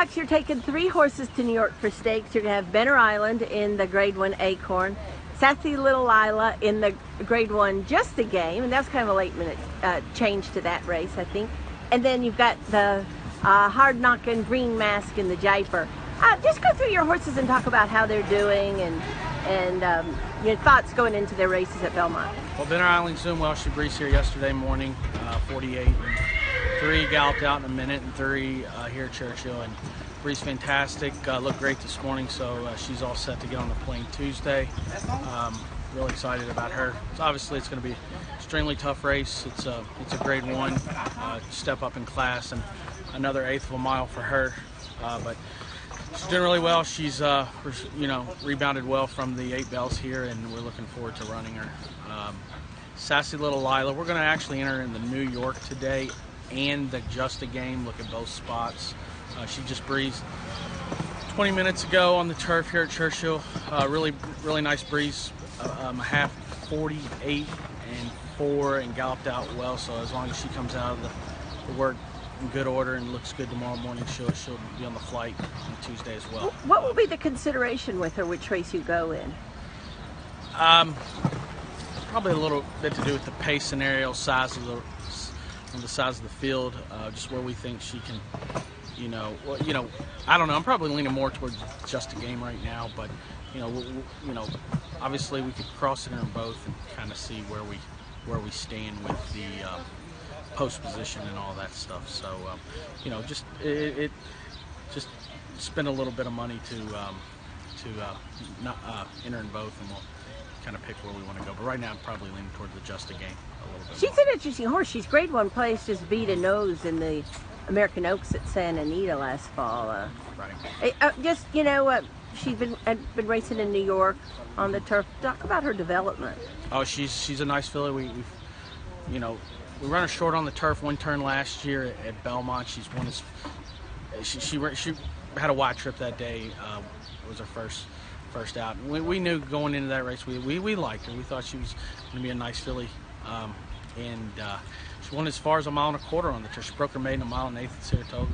Cox, you're taking 3 horses to New York for stakes. You're going to have Benner Island in the Grade 1 Acorn, Sassy Little Lila in the Grade 1 Just a Game, and that's kind of a late-minute change to that race, I think. And then you've got the hard-knocking Green Mask in the Jaipur. Just go through your horses and talk about how they're doing and your thoughts going into their races at Belmont. Well, Benner Island's doing well. She breezed here yesterday morning, 48 and 3, galloped out in a minute and 3 here at Churchill, and breezed fantastic. Looked great this morning, so she's all set to get on the plane Tuesday. Really excited about her. Obviously, it's going to be an extremely tough race. It's a Grade 1 step up in class, and another 1/8 of a mile for her. But she's doing really well. She's rebounded well from the 8 bells here, and we're looking forward to running her. Sassy Little Lila, we're going to actually enter in the New York today and the Just a Game. Look at both spots. She just breezed 20 minutes ago on the turf here at Churchill. Really nice breeze. Half 48 and 4 and galloped out well. So as long as she comes out of the work in good order and looks good tomorrow morning, she'll be on the flight on Tuesday as well. What will be the consideration with her, which race you go in? Probably a little bit to do with the pace scenario, size of the size of the field, just where we think she can. I don't know. I'm probably leaning more towards Just a Game right now, but obviously we could cross it in both and kind of see where we stand with the post position and all that stuff. So just spend a little bit of money to not enter in both, and we'll kind of pick where we want to go. But right now I'm probably leaning towards the Just a Game a little bit. She's an interesting horse. She's Grade 1 place, just beat a nose in the American Oaks at Santa Anita last fall. Right. She's been racing in New York on the turf. Talk about her development. Oh, she's a nice filly. We run her short on the turf one turn last year at Belmont. She's won his. She had a wide trip that day. It was her first out. We knew going into that race we liked her. We thought she was going to be a nice filly, and she won as far as 1.25 miles on the turf. She broke her maiden 1.1 miles at Saratoga.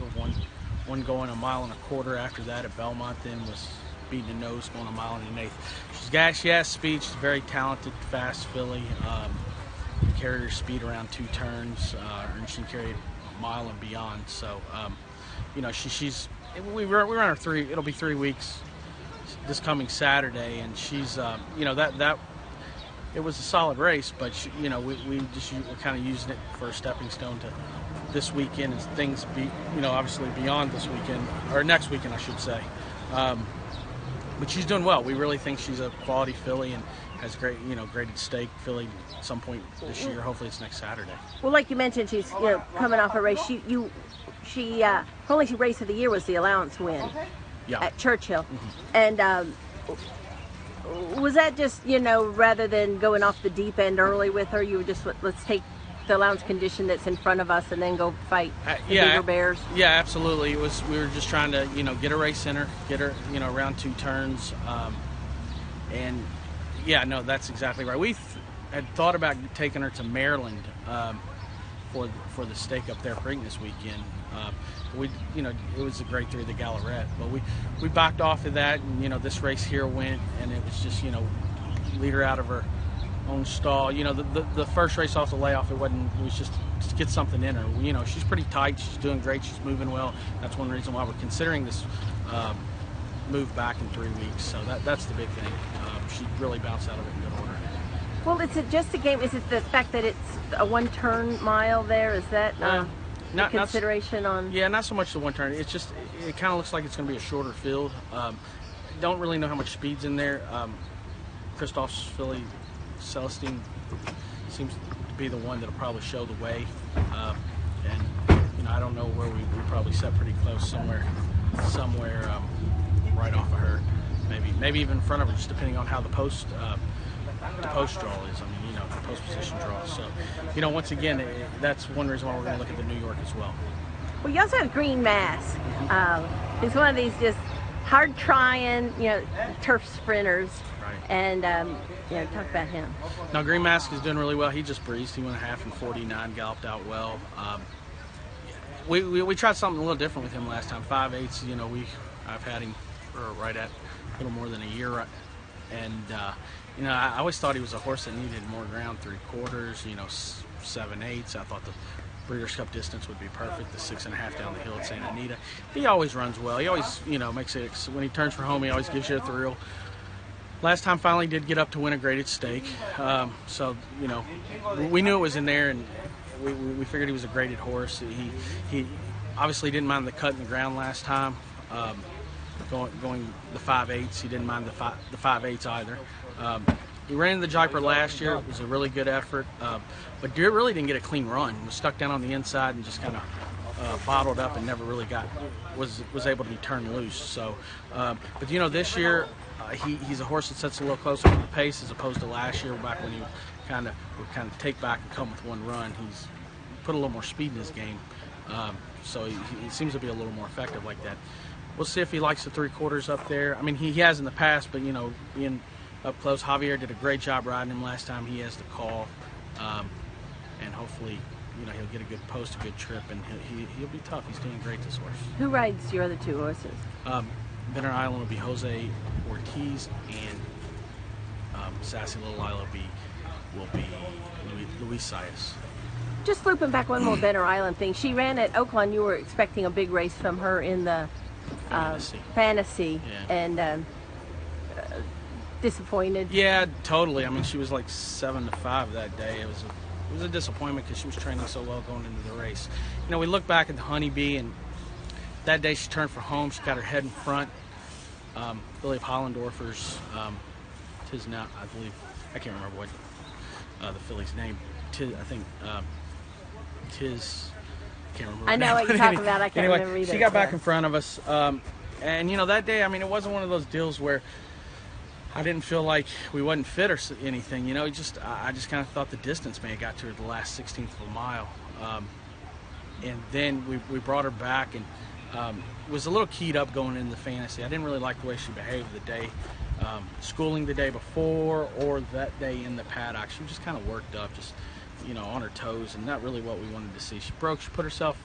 One going 1.25 miles after that at Belmont. Then was beating the nose going 1.1 miles. She has speed. She's a very talented, fast filly. Carried her speed around 2 turns, and she carried 1 mile and beyond. So, we run her 3. It'll be 3 weeks this coming Saturday, and she's that it was a solid race, but we're kind of using it for a stepping stone to this weekend as things obviously beyond this weekend or next weekend I should say. But she's doing well. We really think she's a quality filly and has graded stake filly at some point this year. Hopefully it's next Saturday. Well, like you mentioned, she's coming off a race. Her only race of the year was the allowance win at Churchill. Mm-hmm. And was that just rather than going off the deep end early with her, you were just let's take the allowance condition that's in front of us and then go fight the bigger bears? Yeah, absolutely. We were just trying to get a race in her, get her around 2 turns, and yeah, no, that's exactly right. We had thought about taking her to Maryland for the stake up there for Preakness weekend. It was a Grade 3 of the Gallarette, but we backed off of that, and this race here went, and it was just lead her out of her own stall. The first race off the layoff, it was just to get something in her. She's pretty tight. She's doing great. She's moving well. That's one reason why we're considering this move back in 3 weeks. So that's the big thing. She really bounced out of it in good order. Well, it's Just a Game. Is it the fact that it's a 1-turn mile there? Is that consideration on? Yeah, not so much the 1 turn. It's just it kind of looks like it's going to be a shorter field. Don't really know how much speed's in there. Christoph's filly Celestine seems to be the one that'll probably show the way, and I don't know where we probably set pretty close somewhere right off of her, maybe even in front of her, just depending on how the post draw is. The post position draw. So, once again, that's one reason why we're going to look at the New York as well. Well, you also have Green Mask. He's one of these just hard trying, turf sprinters. Right. And talk about him. Now, Green Mask is doing really well. He just breezed. He went 1/2 in 49, galloped out well. we tried something a little different with him last time. 5/8. I've had him for right at a little more than a year, and I always thought he was a horse that needed more ground, 3/4. 7/8. I thought the Breeders' Cup distance would be perfect. The 6.5 down the hill at Santa Anita. He always runs well. He always makes it when he turns for home. He always gives you a thrill. Last time finally did get up to win a graded stake. So we knew it was in there, and we figured he was a graded horse. He obviously didn't mind the cut in the ground last time. Going the 5/8, he didn't mind the 5/8 either. He ran in the Jaipur last year. It was a really good effort, but Deer really didn't get a clean run. He was stuck down on the inside and just kind of bottled up and never really was able to be turned loose. So, but this year he's a horse that sets a little closer to the pace as opposed to last year, back when he would kind of take back and come with one run. He's put a little more speed in his game, so he seems to be a little more effective like that. We'll see if he likes the 3/4 up there. I mean, he has in the past, but being up close, Javier did a great job riding him last time. He has the call, and hopefully, he'll get a good post, a good trip, and he'll be tough. He's doing great, this horse. Who rides your other two horses? Benner Island will be Jose Ortiz, and Sassy Little Isla will be Luis Saez. Just looping back one more Benner Island thing. She ran at Oakland. You were expecting a big race from her in the Fantasy, yeah. And disappointed. Yeah, totally. I mean, she was like 7-5 that day. It was a disappointment because she was training so well going into the race. We look back at the Honeybee, and that day she turned for home. She got her head in front. Billy Hollendorfer's, tis now, I believe, I can't remember what the filly's name. I think tis. I can't remember. I know what you're talking about. I can't remember either. She got back in front of us, and that day, I mean, it wasn't one of those deals where I didn't feel like we wasn't fit or anything. I just kind of thought the distance may have got to her the last 16th of a mile, and then we brought her back, and was a little keyed up going into the Fantasy. I didn't really like the way she behaved the day, schooling the day before or that day in the paddock. She was just kind of worked up, just on her toes, and not really what we wanted to see. She put herself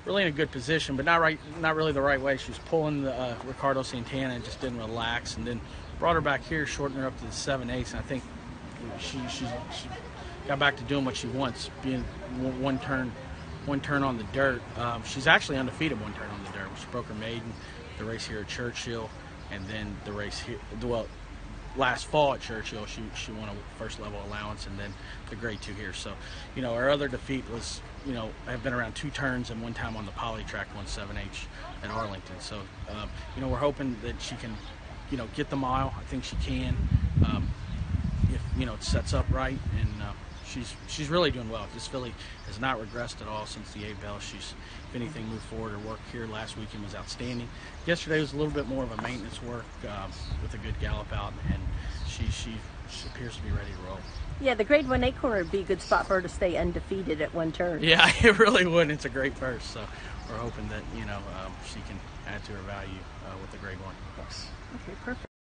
really in a good position, but not really the right way. She was pulling the Ricardo Santana and just didn't relax, and then brought her back here, shortened her up to the 7/8, and I think she got back to doing what she wants, being one turn on the dirt. She's actually undefeated one turn on the dirt. She broke her maiden, the race here at Churchill, and then the race here, last fall at Churchill, she won a first level allowance, and then the grade 2 here. So, her other defeat was, I've been around 2 turns and one time on the poly track, won 7H at Arlington. So, we're hoping that she can, get the mile. I think she can, if, it sets up right, and she's really doing well. This filly has not regressed at all since the A-Bell. She's, if anything, moved forward. Her work here last weekend was outstanding. Yesterday was a little bit more of a maintenance work with a good gallop out, and she appears to be ready to roll. Yeah, the grade 1 acorn would be a good spot for her to stay undefeated at one turn. Yeah, it really would. It's a great purse, so we're hoping that she can add to her value with the grade 1. Okay, perfect.